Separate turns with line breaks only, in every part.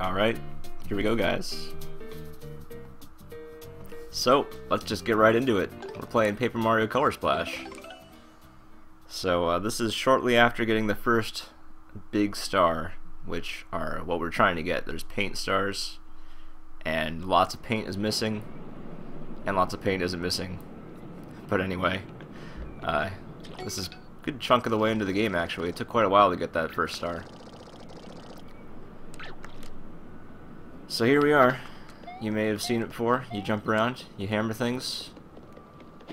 Alright, here we go, guys. So, let's just get right into it. We're playing Paper Mario Color Splash. So, this is shortly after getting the first big star, which are what we're trying to get. There's paint stars, and lots of paint is missing, and lots of paint isn't missing. But anyway, this is a good chunk of the way into the game, actually. It took quite a while to get that first star. So here we are. You may have seen it before. You jump around, you hammer things,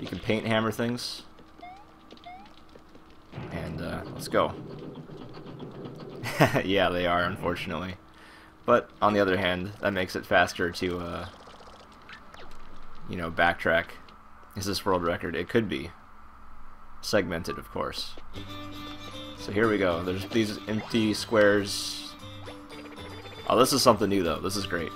you can paint hammer things, and let's go. Yeah, they are, unfortunately. But on the other hand, that makes it faster to, you know, backtrack. Is this world record? It could be. Segmented, of course. So here we go. There's these empty squares. Oh, this is something new, though. This is great.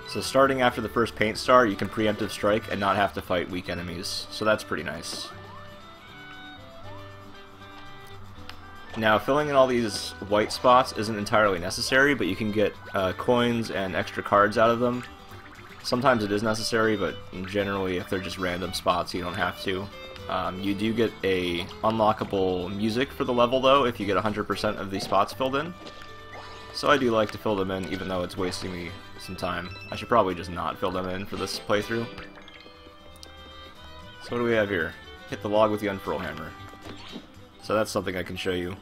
So starting after the first paint star, you can preemptive strike and not have to fight weak enemies. So that's pretty nice. Now, filling in all these white spots isn't entirely necessary, but you can get coins and extra cards out of them. Sometimes it is necessary, but generally if they're just random spots, you don't have to. You do get a unlockable music for the level, though, if you get 100% of these spots filled in. So I do like to fill them in, even though it's wasting me some time. I should probably just not fill them in for this playthrough. So what do we have here? Hit the log with the unfurl hammer. So that's something I can show you.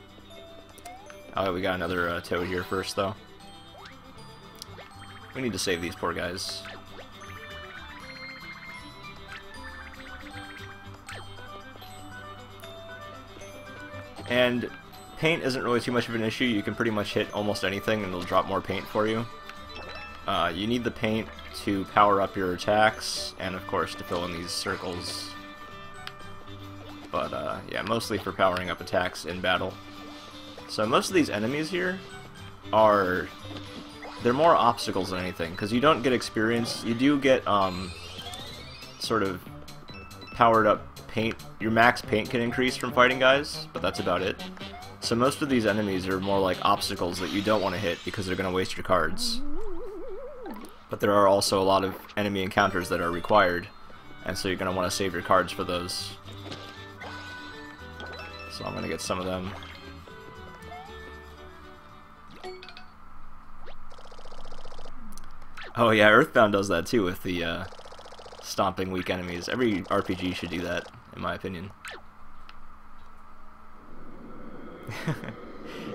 Oh, we got another toad here first, though. We need to save these poor guys. And paint isn't really too much of an issue. You can pretty much hit almost anything and it'll drop more paint for you. You need the paint to power up your attacks, and of course to fill in these circles. But yeah, mostly for powering up attacks in battle. So most of these enemies here they're more obstacles than anything, because you don't get experience. You do get sort of powered up paint. Your max paint can increase from fighting guys, but that's about it. So most of these enemies are more like obstacles that you don't want to hit because they're going to waste your cards. But there are also a lot of enemy encounters that are required, and so you're going to want to save your cards for those. So I'm going to get some of them. Oh yeah, Earthbound does that too with the stomping weak enemies. Every RPG should do that, in my opinion.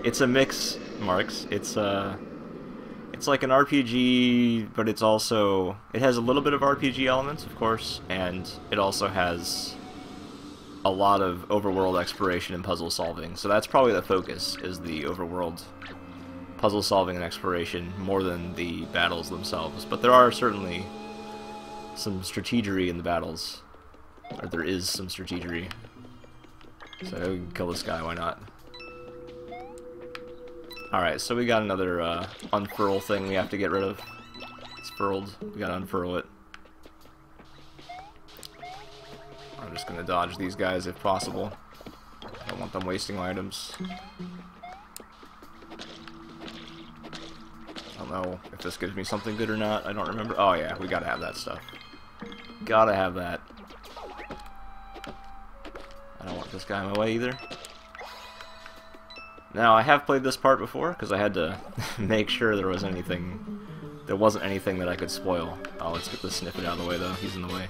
It's a mix, Marks. It's like an RPG, but it has a little bit of RPG elements, of course, and it also has a lot of overworld exploration and puzzle solving. So that's probably the focus, is the overworld puzzle solving and exploration more than the battles themselves. But there are certainly some strategery in the battles, or there is some strategery. So we can kill this guy, why not? Alright, so we got another unfurl thing we have to get rid of. It's furled. We gotta unfurl it. I'm just gonna dodge these guys if possible. I don't want them wasting items. I don't know if this gives me something good or not. I don't remember. Oh yeah, we gotta have that stuff. Gotta have that. I don't want this guy in my way either. Now, I have played this part before, because I had to make sure there wasn't anything that I could spoil. Oh, let's get this Sniffit out of the way, though. He's in the way.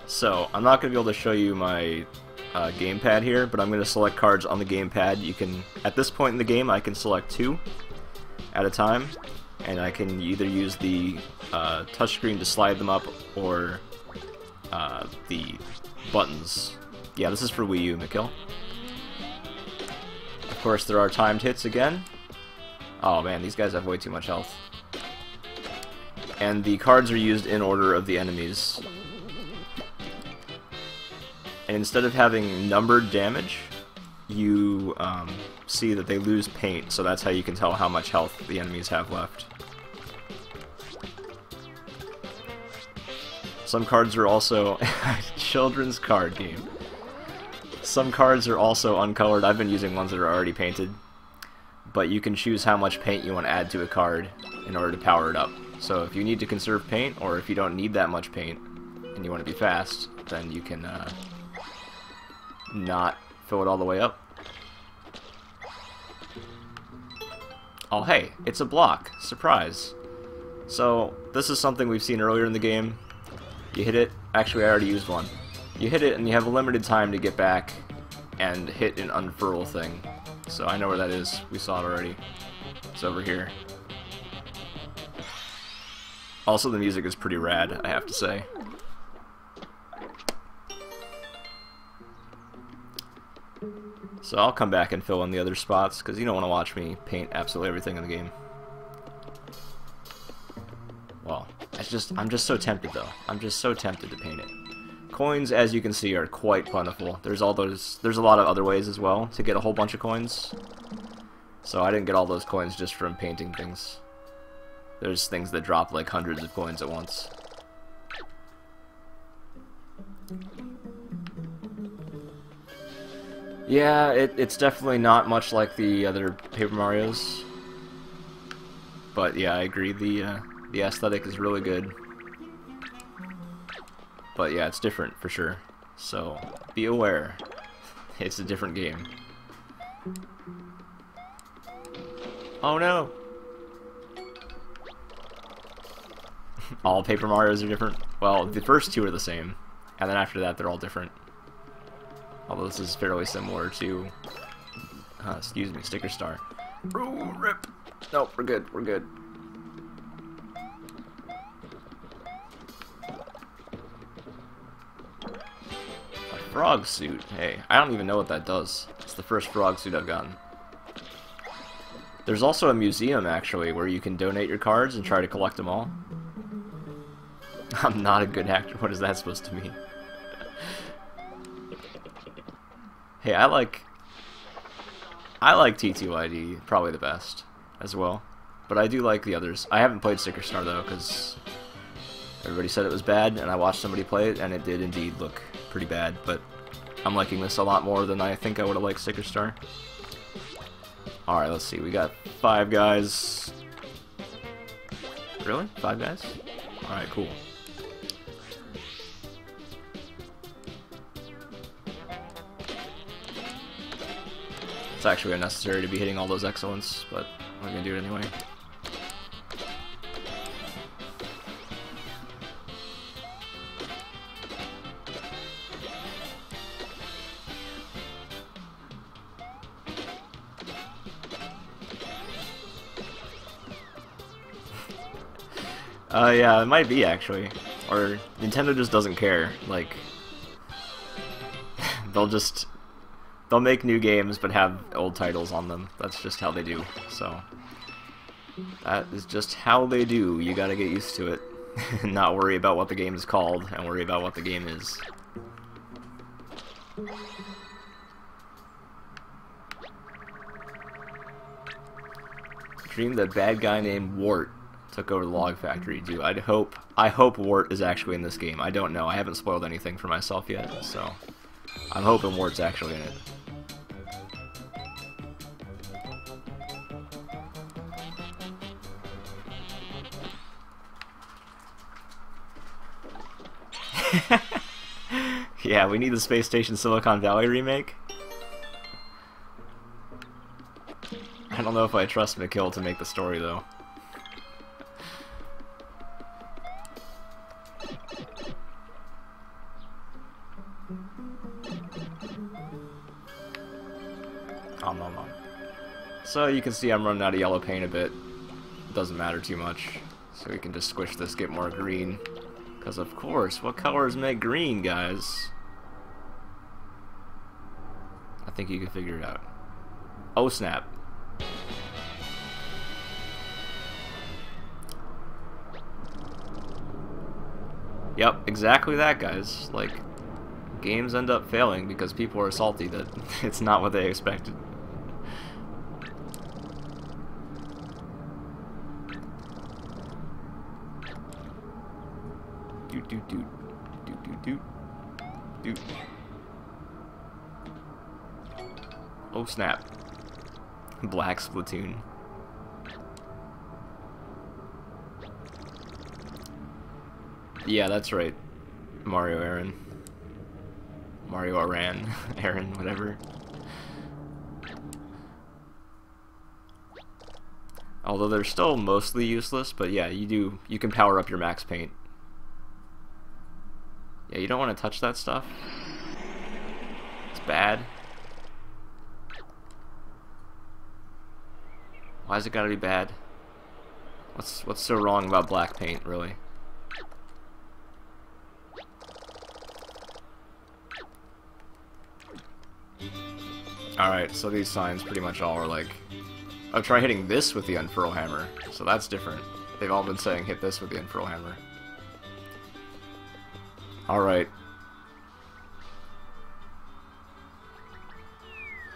So, I'm not going to be able to show you my gamepad here, but I'm going to select cards on the gamepad. You can, at this point in the game, I can select 2 at a time, and I can either use the touchscreen to slide them up, or the buttons. Yeah, this is for Wii U, Mikil. Of course, there are timed hits again. Oh man, these guys have way too much health. And the cards are used in order of the enemies. And instead of having numbered damage, you see that they lose paint, so that's how you can tell how much health the enemies have left. Some cards are also children's card game. Some cards are also uncolored. I've been using ones that are already painted, but you can choose how much paint you want to add to a card in order to power it up. So if you need to conserve paint, or if you don't need that much paint and you want to be fast, then you can not fill it all the way up. Oh hey, it's a block. Surprise. So this is something we've seen earlier in the game. You hit it. Actually, I already used one. You hit it and you have a limited time to get back and hit an unfurl thing. So I know where that is. We saw it already. It's over here. Also, the music is pretty rad, I have to say. So I'll come back and fill in the other spots, because you don't want to watch me paint absolutely everything in the game. Well, I'm just so tempted though. I'm just so tempted to paint it. Coins, as you can see, are quite plentiful. There's a lot of other ways as well to get a whole bunch of coins. So I didn't get all those coins just from painting things. There's things that drop like hundreds of coins at once. Yeah, it's definitely not much like the other Paper Marios. But yeah, I agree, the aesthetic is really good. But yeah, it's different for sure. So be aware. It's a different game. Oh no! All Paper Marios are different? Well, the first two are the same. And then after that, they're all different. Although this is fairly similar to, excuse me, Sticker Star. Ooh, rip! Nope, we're good, we're good. A frog suit, hey, I don't even know what that does. It's the first frog suit I've gotten. There's also a museum, actually, where you can donate your cards and try to collect them all. I'm not a good actor, what is that supposed to mean? Hey, I like TTYD, probably the best, as well. But I do like the others. I haven't played Sticker Star, though, because everybody said it was bad, and I watched somebody play it, and it did indeed look pretty bad. But I'm liking this a lot more than I think I would have liked Sticker Star. Alright, let's see. We got 5 guys. Really? 5 guys? Alright, cool. It's actually unnecessary to be hitting all those excellence, but we're gonna do it anyway. Yeah, it might be actually. Or Nintendo just doesn't care. Like, they'll make new games but have old titles on them. That's just how they do. So that is just how they do. You gotta get used to it. Not worry about what the game is called, and worry about what the game is. Dream that bad guy named Wart took over the log factory. Dude, I hope Wart is actually in this game. I don't know. I haven't spoiled anything for myself yet, so I'm hoping Wart's actually in it. Yeah, we need the Space Station Silicon Valley remake. I don't know if I trust McKill to make the story, though. So you can see I'm running out of yellow paint a bit. It doesn't matter too much. So we can just squish this, get more green. Because of course, what colors make green, guys? I think you can figure it out. Oh snap. Yep, exactly that, guys. Like, games end up failing because people are salty that it's not what they expected. Doot doot doot. Doot doot doot. Doot. Oh snap. Black Splatoon. Yeah, that's right. Mario Aaron. Mario Aran. Aaron, whatever. Although they're still mostly useless, but yeah, you can power up your max paint. Yeah, you don't want to touch that stuff. It's bad. Why's it gotta be bad? What's so wrong about black paint, really? Alright, so these signs pretty much all are like, oh, try hitting this with the unfurl hammer. So that's different. They've all been saying hit this with the unfurl hammer. Alright.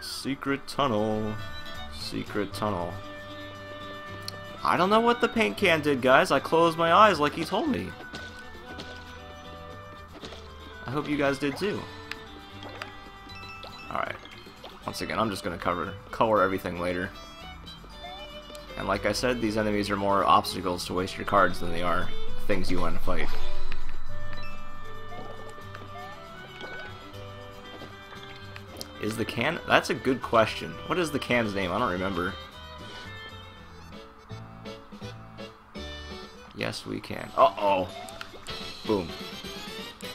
Secret tunnel. Secret tunnel. I don't know what the paint can did, guys. I closed my eyes like he told me. I hope you guys did too. Alright. Once again, I'm just gonna color everything later. And like I said, these enemies are more obstacles to waste your cards than they are things you want to fight. Is the can... That's a good question. What is the can's name? I don't remember. Yes, we can. Uh-oh! Boom.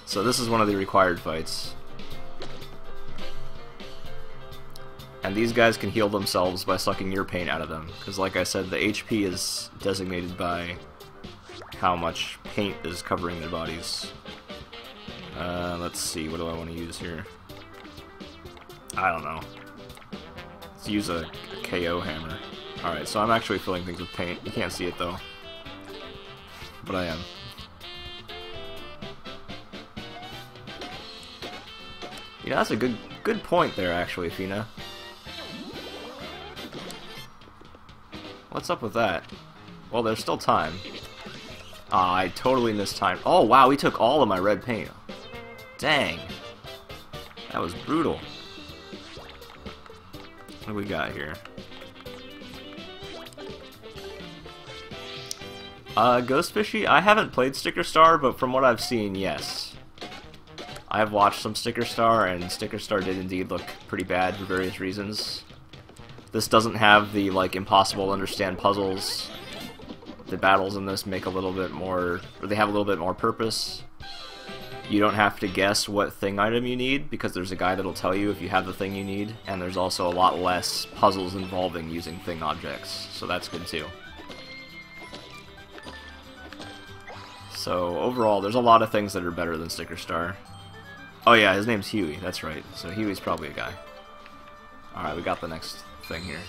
So this is one of the required fights. And these guys can heal themselves by sucking your paint out of them. Because like I said, the HP is designated by how much paint is covering their bodies. Let's see, what do I want to use here? I don't know. Let's use a KO hammer. Alright, so I'm actually filling things with paint. You can't see it though. But I am. Yeah, that's a good point there actually, Fina. What's up with that? Well, there's still time. Ah, I totally missed time. Oh wow, we took all of my red paint. Dang. That was brutal. What do we got here? Ghost Fishy? I haven't played Sticker Star, but from what I've seen, yes. I have watched some Sticker Star, and Sticker Star did indeed look pretty bad for various reasons. This doesn't have the, like, impossible to understand puzzles. The battles in this make a little bit more, or they have a little bit more purpose. You don't have to guess what thing item you need, because there's a guy that'll tell you if you have the thing you need, and there's also a lot less puzzles involving using thing objects, so that's good too. So, overall, there's a lot of things that are better than Sticker Star. Oh yeah, his name's Huey, that's right, so Huey's probably a guy. Alright, we got the next thing here.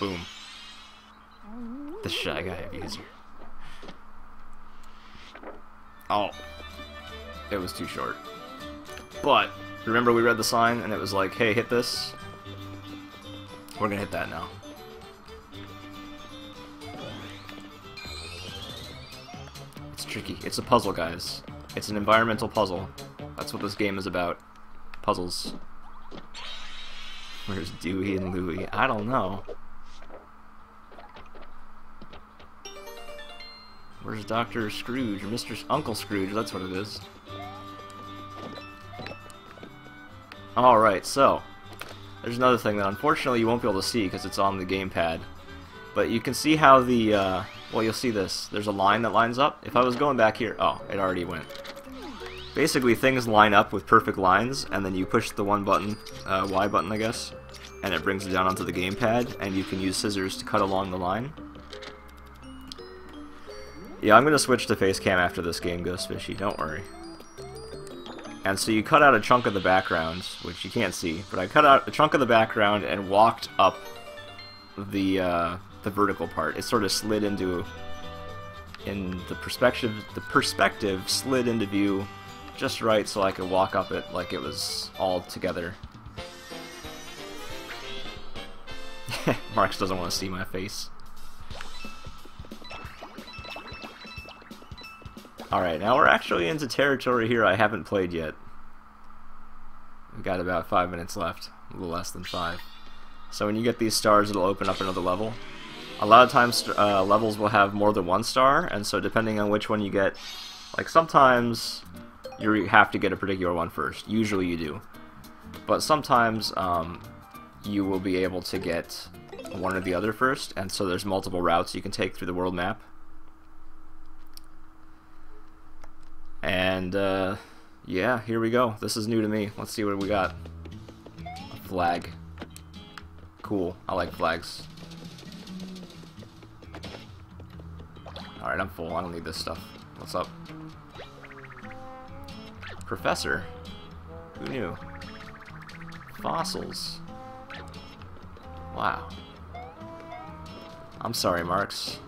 Boom. The Shy Guy abuser. Oh. It was too short. But, remember we read the sign and it was like, hey, hit this? We're gonna hit that now. It's tricky. It's a puzzle, guys. It's an environmental puzzle. That's what this game is about. Puzzles. Where's Dewey and Louie? I don't know. Where's Dr. Scrooge, or Uncle Scrooge, that's what it is. Alright, so, there's another thing that unfortunately you won't be able to see because it's on the gamepad. But you can see how the, well, you'll see this. There's a line that lines up. If I was going back here, oh, it already went. Basically, things line up with perfect lines, and then you push the one button, Y button, I guess, and it brings it down onto the gamepad, and you can use scissors to cut along the line. Yeah, I'm going to switch to face cam after this game goes fishy, don't worry. And so you cut out a chunk of the background, which you can't see, but I cut out a chunk of the background and walked up the vertical part. It sort of slid into, the perspective slid into view just right so I could walk up it like it was all together. Marks doesn't want to see my face. Alright, now we're actually into territory here I haven't played yet. We've got about 5 minutes left. A little less than 5. So when you get these stars, it'll open up another level. A lot of times levels will have more than one star, and so depending on which one you get, like sometimes you have to get a particular one first. Usually you do. But sometimes you will be able to get one or the other first, and so there's multiple routes you can take through the world map. And yeah, here we go. This is new to me. Let's see what we got. A flag. Cool. I like flags. Alright, I'm full. I don't need this stuff. What's up? Professor? Who knew? Fossils. Wow. I'm sorry, Marks.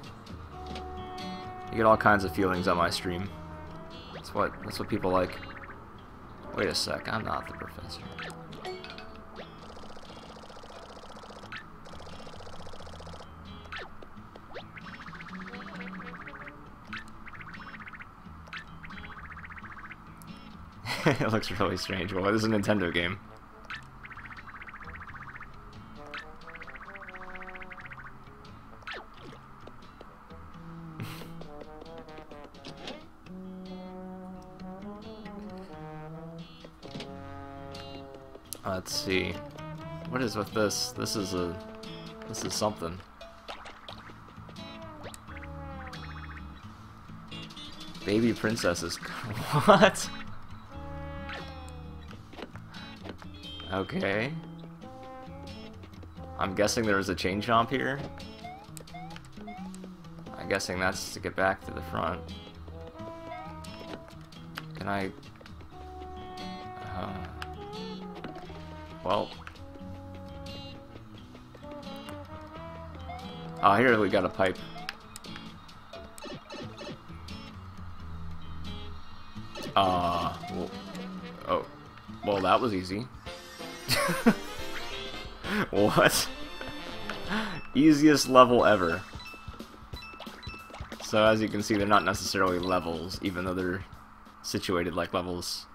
You get all kinds of feelings on my stream. That's what people like. Wait a sec, I'm not the professor. It looks really strange. Well, it is a Nintendo game. Let's see. What is with this? This is something. Baby princesses. What? Okay. I'm guessing there was a chain jump here. I'm guessing that's to get back to the front. Can I... well... oh, here we got a pipe. Well, oh. Well, that was easy. What? Easiest level ever. So as you can see, they're not necessarily levels, even though they're situated like levels.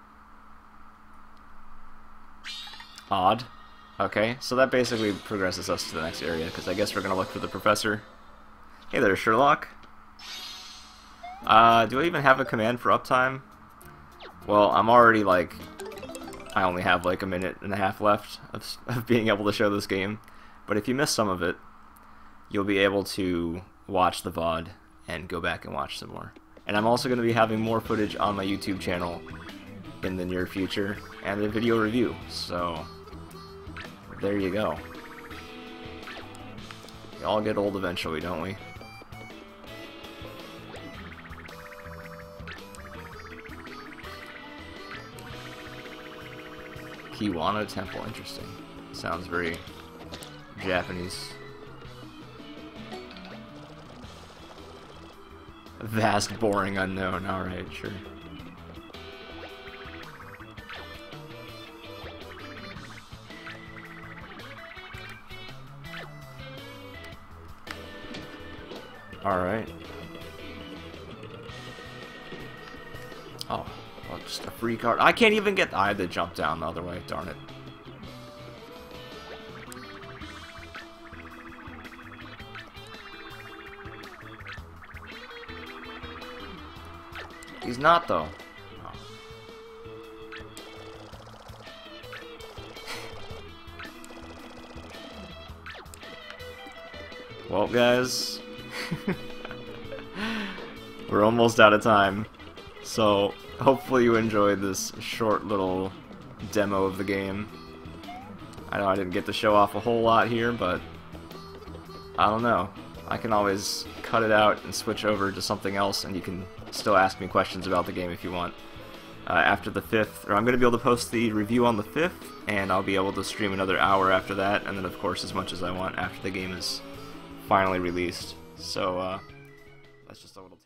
Odd. Okay, so that basically progresses us to the next area, because I guess we're gonna look for the professor. Hey there, Sherlock. Do I even have a command for uptime? Well, I'm already like... I only have like a minute and a half left of being able to show this game. But if you miss some of it, you'll be able to watch the VOD and go back and watch some more. And I'm also going to be having more footage on my YouTube channel in the near future, and a video review. So, there you go. We all get old eventually, don't we? Kiwano Temple, interesting. Sounds very Japanese. Vast, boring unknown. Alright, sure. Alright. Oh. Oh, just a free card. I can't even get... I had to jump down the other way. Darn it. He's not, though. Oh. Well, guys. We're almost out of time. So... hopefully you enjoyed this short little demo of the game. I know I didn't get to show off a whole lot here, but I don't know. I can always cut it out and switch over to something else, and you can still ask me questions about the game if you want. After the 5th, or I'm going to be able to post the review on the 5th, and I'll be able to stream another hour after that, and then of course as much as I want after the game is finally released. So, that's just a little